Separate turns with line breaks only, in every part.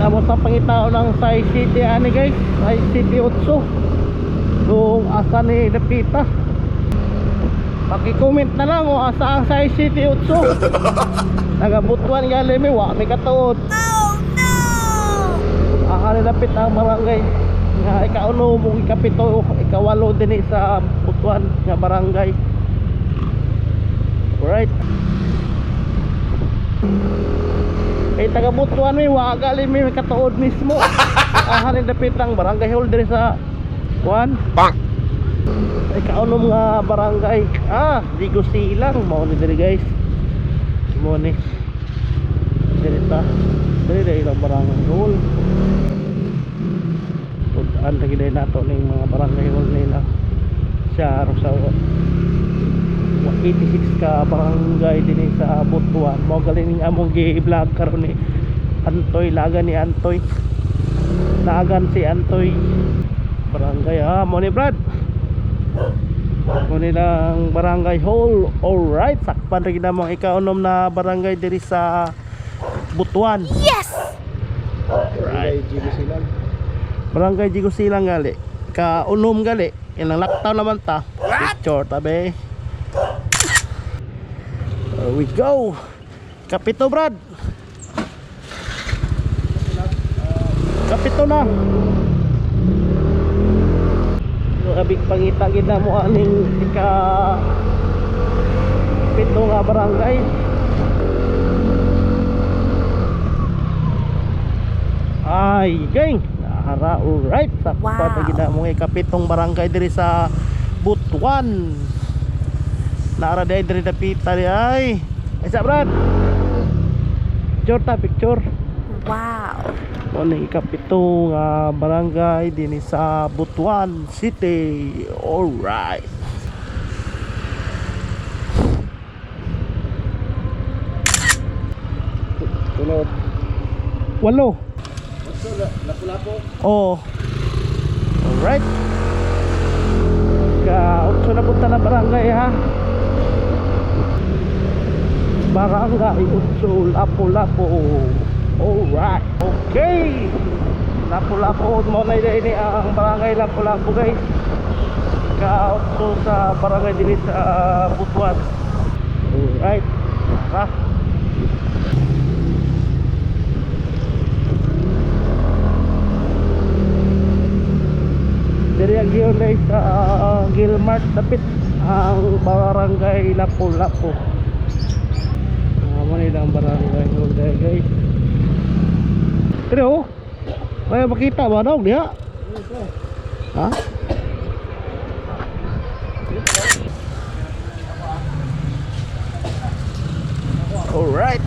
mo sa pangitao ng size city ani guys, size city 8 kung asa ni Dapita. Paki-comment na lang kung asa ang size city 8. Nagabutuan gali mi wa may katuod. Oh no! Aha ni Dapit ang barangay nga ikauno mong ikapito ikawalo din sa butuan nga barangay. Alright. Kay taga Butuan mi wa gali mi katuod mismo. Ahan ni Dapit ang barangay holder sa kuan. Bang. Ay kaunom nga barangay. Digo silang mao ni diri guys. Mo ni. Diri ta. Diri ilang barangay hol. Tudan lagi dai nato ning mga barangay hol nila. Sa Rosario. 86 ka barangay din sa Butuan. Mo galing among gi-vlog karon ni Antoy, lagan ni Antoy. Lagan si Antoy. Barangay mo ni Brad. Mo ni lang barangay hall. Alright, sakpan ra gid mo ikaunom na barangay diri sa Butuan. Yes. Alright, barangay Jigo Silang gali. Kaunom gali. Ilang laktaw naman ta. Picture tabi. There we go. Kapito Brad. Kapito na. Abig pangita gid na mo aning ika pito nga barangay. Ay, gang. Nahara, alright. Sakpa gid na mo ikapitong barangay diri sa Butuan. Naara day diri Dapita di ay. Isa Brad. Picture ta, picture. Wow. Ano ikapito nga barangay din sa Butuan City. Alright. Tunod. 8. Lapu-lapu. Oh. Alright. Ka 8 na punta na barangay ha. Barangay Usul Lapu-Lapu. Alright. Okay. Lapu-Lapu mo na ini ang barangay Lapu-Lapu guys. Ka-8 sa barangay din sa Butuan. Alright. Tara. Diri ang giyon guys sa Gilmart Dapit ang barangay Lapu-Lapu. Ano nilang barangay holder guys. Pero may makita ba daw diha? Ha? Alright.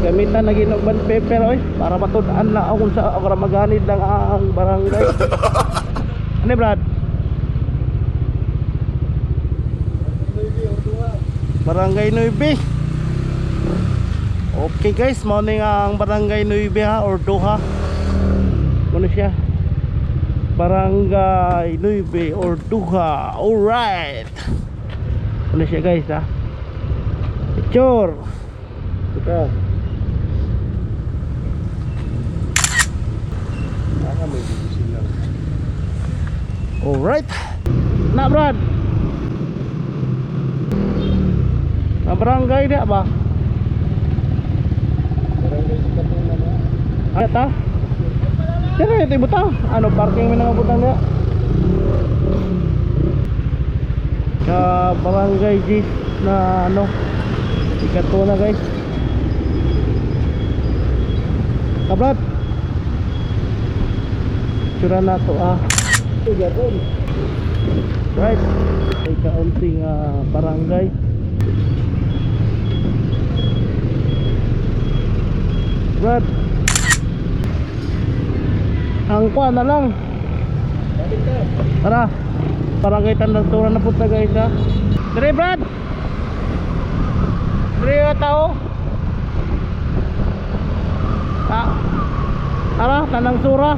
Gamitan lagi ng band paper oy para matud-an na ako sa ako maganid lang ang barangay. Ano Brad? Barangay 9. Okay guys, mo ning ang barangay 9 ha or Doha. Ano siya? Barangay 9 or Doha. Alright. Ano siya guys ha? Picture. Ito. Alright. Na Brad. Na barangay dia ba? Barangay sa Katuna ba? Ano ta? Sino ito ibutang? Ano parking may nangabutang dia? Ka barangay Gis na ano? Sa Katuna guys. Ka Brad. Sura na to right. Ay kaunting barangay. Brad. Ang kuha na lang. Tara. Barangay Tandang Sura na punta guys ha. Dire Brad. Dire tao. Tara, Tandang Sura.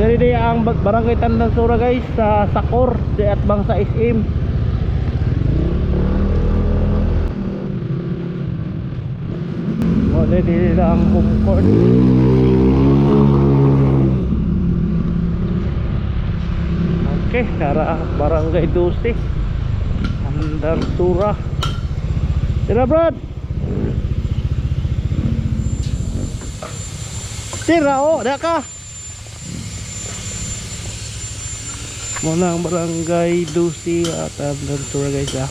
Dari dia ang barangay Tandang Sura guys sa Sakor di at bang sa SM. din ang home court. Okay, nara Barangay 12 Andar Sura. Tira Brad. Tira o, da ka. Muna ang Barangay 12 at Andar Sura guys ah.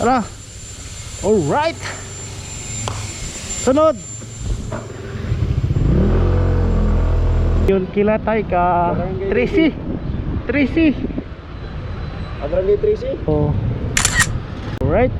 Tara. Alright. Sunod. Yun kilatay ka Tracy.
Barangay 13.
Oh. Alright.